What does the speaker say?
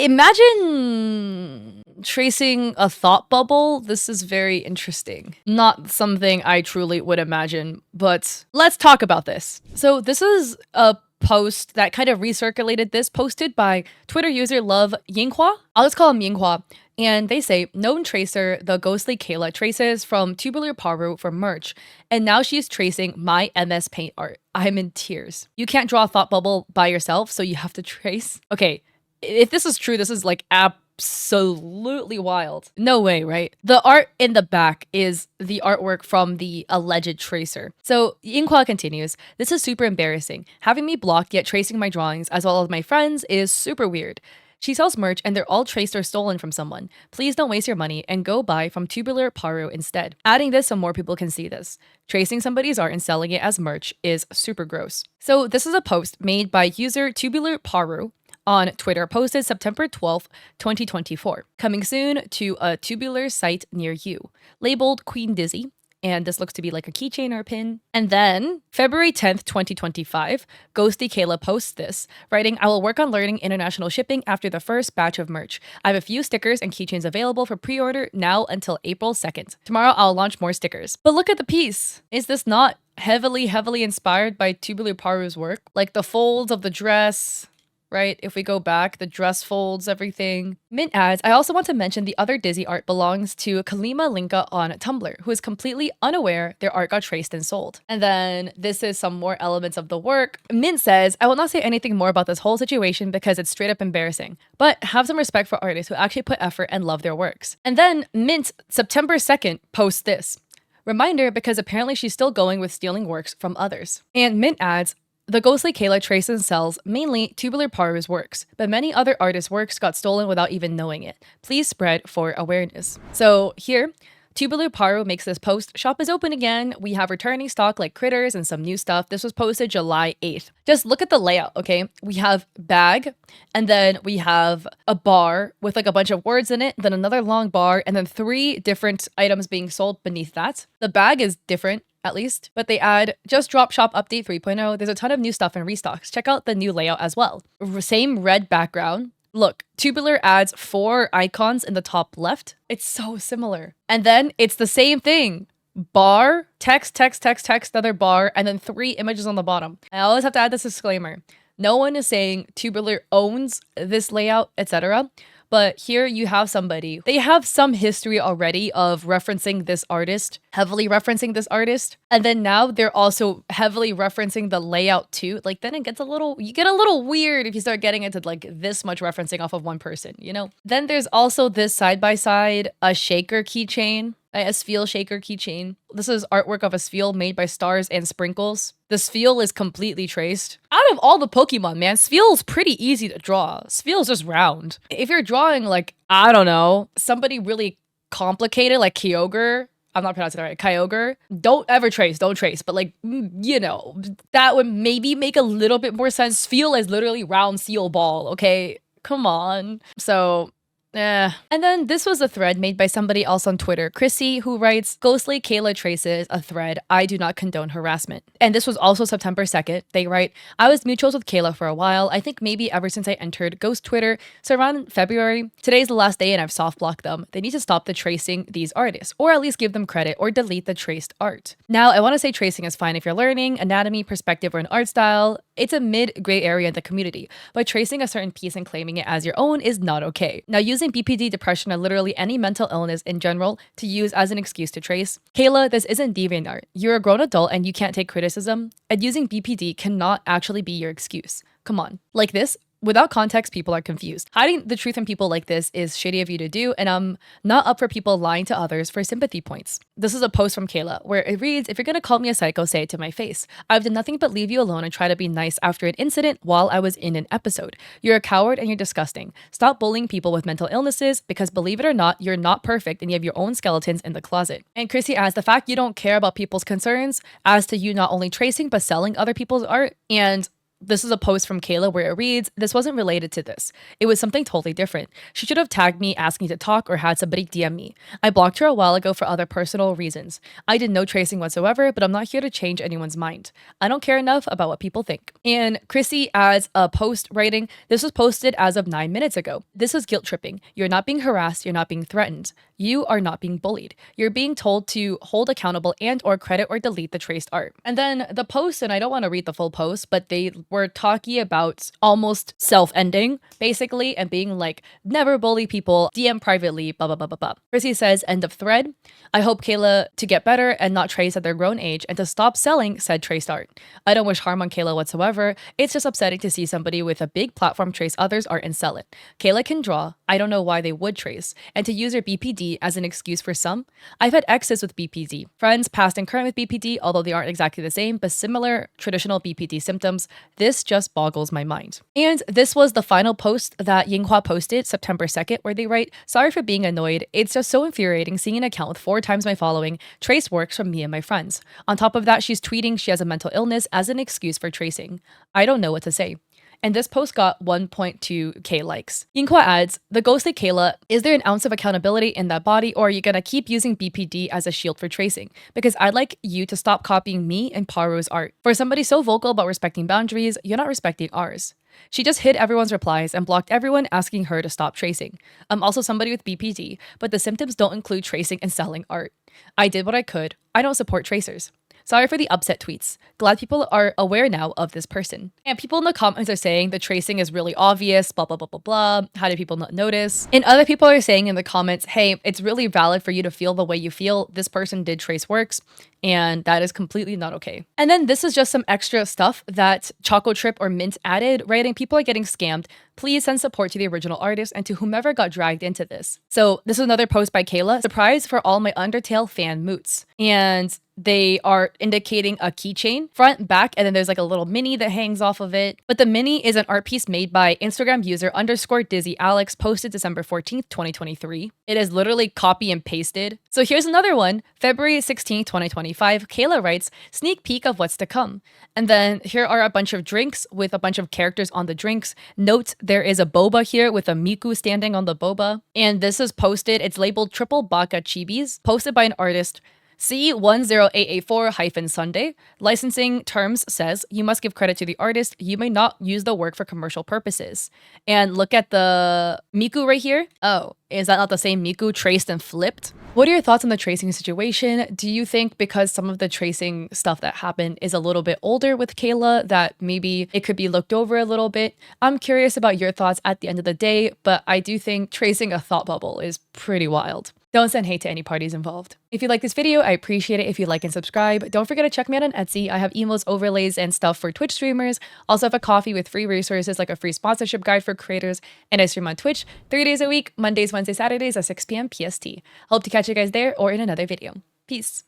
Imagine tracing a thought bubble. This is very interesting. Not something I truly would imagine, but let's talk about this. So this is a post that kind of recirculated this, posted by Twitter user Love Yinghua. I'll just call him Yinghua. And they say, known tracer, the ghostly Kayla, traces from Tubular Paru for merch, and now she's tracing my MS Paint art. I'm in tears. You can't draw a thought bubble by yourself, so you have to trace. Okay, if this is true, this is like absolutely wild. No way, right? The art in the back is the artwork from the alleged tracer. So Yinghua continues, this is super embarrassing. Having me blocked yet tracing my drawings as well as my friends is super weird. She sells merch and they're all traced or stolen from someone. Please don't waste your money and go buy from Tubular Paru instead. Adding this so more people can see this. Tracing somebody's art and selling it as merch is super gross. So this is a post made by user Tubular Paru on Twitter, posted September 12th, 2024. Coming soon to a tubular site near you. Labeled Queen Dizzy. And this looks to be like a keychain or a pin. And then, February 10th, 2025, Ghosty Kayla posts this, writing, I will work on learning international shipping after the first batch of merch. I have a few stickers and keychains available for pre-order now until April 2nd. Tomorrow, I'll launch more stickers. But look at the piece. Is this not heavily inspired by Tubular Paru's work? Like the folds of the dress, right? If we go back, the dress folds, everything. Mint adds, I also want to mention the other Dizzy art belongs to Kalima Linka on Tumblr, who is completely unaware their art got traced and sold. And then this is some more elements of the work. Mint says, I will not say anything more about this whole situation because it's straight up embarrassing, but have some respect for artists who actually put effort and love their works. And then Mint, September 2nd, posts this. Reminder, because apparently she's still going with stealing works from others. And Mint adds, the ghostly Kayla traces and sells mainly Tubular Paru's works, but many other artists' works got stolen without even knowing it. Please spread for awareness. So here, Tubular Paru makes this post. Shop is open again. We have returning stock like critters and some new stuff. This was posted July 8th. Just look at the layout, okay? We have bag, and then we have a bar with like a bunch of words in it, then another long bar, and then 3 different items being sold beneath that. The bag is different, at least, but they add just drop shop update 3.0. There's a ton of new stuff in restocks. Check out the new layout as well. Same red background. Look, Tubular adds 4 icons in the top left. It's so similar. And then it's the same thing. Bar, text, another bar, and then 3 images on the bottom. I always have to add this disclaimer. No one is saying Tubular owns this layout, etc. But here you have somebody, they have some history already of referencing this artist, heavily referencing this artist. And then now they're also heavily referencing the layout too. Like then it gets you get a little weird if you start getting into like this much referencing off of one person, you know? Then there's also this side-by-side, a shaker keychain. A Sfeel shaker keychain. This is artwork of a Sfeel made by Stars and Sprinkles. The Sfeel is completely traced. Out of all the Pokemon, man, Sfeel's pretty easy to draw. Sfeel's just round. If you're drawing like, I don't know, somebody really complicated like Kyogre, I'm not pronouncing it right, Kyogre, don't trace. But like, you know, that would maybe make a little bit more sense. Sfeel is literally round seal ball, okay? Come on. So and then this was a thread made by somebody else on Twitter, Chrissy, who writes, Ghostly Kayla traces a thread, I do not condone harassment. And this was also September 2nd. They write, I was mutuals with Kayla for a while. I think maybe ever since I entered Ghost Twitter. So around February, today's the last day and I've soft blocked them. They need to stop the tracing these artists, or at least give them credit or delete the traced art. Now, I want to say tracing is fine if you're learning anatomy, perspective, or an art style. It's a mid-gray area in the community, but tracing a certain piece and claiming it as your own is not okay. Now, using BPD, depression, or literally any mental illness in general to use as an excuse to trace. Kayla, this isn't DeviantArt. You're a grown adult and you can't take criticism, and using BPD cannot actually be your excuse. Come on. Like this, without context, people are confused. Hiding the truth from people like this is shitty of you to do, and I'm not up for people lying to others for sympathy points. This is a post from Kayla where it reads, if you're gonna call me a psycho, say it to my face. I've done nothing but leave you alone and try to be nice after an incident while I was in an episode. You're a coward and you're disgusting. Stop bullying people with mental illnesses because believe it or not, you're not perfect and you have your own skeletons in the closet. And Chrissy adds, the fact you don't care about people's concerns as to you not only tracing but selling other people's art, and this is a post from Kayla where it reads, "This wasn't related to this. It was something totally different. She should have tagged me asking to talk or had somebody DM me. I blocked her a while ago for other personal reasons. I did no tracing whatsoever, but I'm not here to change anyone's mind. I don't care enough about what people think." And Chrissy adds a post writing, "This was posted as of 9 minutes ago. This is guilt tripping. You're not being harassed. You're not being threatened. You are not being bullied. You're being told to hold accountable and or credit or delete the traced art." And then the post, and I don't want to read the full post, but they were talking about almost self-ending, basically, and being like, "Never bully people, DM privately, blah, blah, blah, blah, blah." Chrissy says, "End of thread. I hope Kayla to get better and not trace at their grown age and to stop selling said traced art. I don't wish harm on Kayla whatsoever. It's just upsetting to see somebody with a big platform trace others' art and sell it. Kayla can draw. I don't know why they would trace. And to use her BPD as an excuse for some. I've had exes with BPD, friends past and current with BPD, although they aren't exactly the same, but similar traditional BPD symptoms. This just boggles my mind." And this was the final post that Yinghua posted September 2nd, where they write, "Sorry for being annoyed. It's just so infuriating seeing an account with 4 times my following trace works from me and my friends. On top of that, she's tweeting she has a mental illness as an excuse for tracing. I don't know what to say." And this post got 1.2k likes. Yinghua adds, "The ghostly Kayla, is there an ounce of accountability in that body, or are you gonna keep using BPD as a shield for tracing? Because I'd like you to stop copying me and Paru's art. For somebody so vocal about respecting boundaries, you're not respecting ours." She just hid everyone's replies and blocked everyone asking her to stop tracing. "I'm also somebody with BPD, but the symptoms don't include tracing and selling art. I did what I could. I don't support tracers. Sorry for the upset tweets. Glad people are aware now of this person." And people in the comments are saying the tracing is really obvious, blah, blah, blah, blah, blah. How did people not notice? And other people are saying in the comments, hey, it's really valid for you to feel the way you feel. This person did trace works, and that is completely not okay. And then this is just some extra stuff that Choco Trip or Mint added, writing, "People are getting scammed. Please send support to the original artist and to whomever got dragged into this." So this is another post by Kayla. "Surprise for all my Undertale fan moots." And they are indicating a keychain, front, back, and then there's like a little mini that hangs off of it. But the mini is an art piece made by Instagram user _DizzyAlex, posted December 14th, 2023. It is literally copy and pasted. So here's another one, February 16th, 2025. Kayla writes, "Sneak peek of what's to come." And then here are a bunch of drinks with a bunch of characters on the drinks. Note, there is a boba here with a Miku standing on the boba. And this is posted, it's labeled Triple Baka Chibis, posted by an artist C10884-Sunday. Licensing terms says, "You must give credit to the artist. You may not use the work for commercial purposes." And look at the Miku right here. Oh, is that not the same Miku traced and flipped? What are your thoughts on the tracing situation? Do you think because some of the tracing stuff that happened is a little bit older with Kayla that maybe it could be looked over a little bit? I'm curious about your thoughts at the end of the day, but I do think tracing a thought bubble is pretty wild. Don't send hate to any parties involved. If you like this video, I appreciate it if you like and subscribe. Don't forget to check me out on Etsy. I have emotes, overlays, and stuff for Twitch streamers. Also have a coffee with free resources like a free sponsorship guide for creators. And I stream on Twitch 3 days a week, Mondays, Wednesdays, Saturdays at 6 p.m. PST. Hope to catch you guys there or in another video. Peace.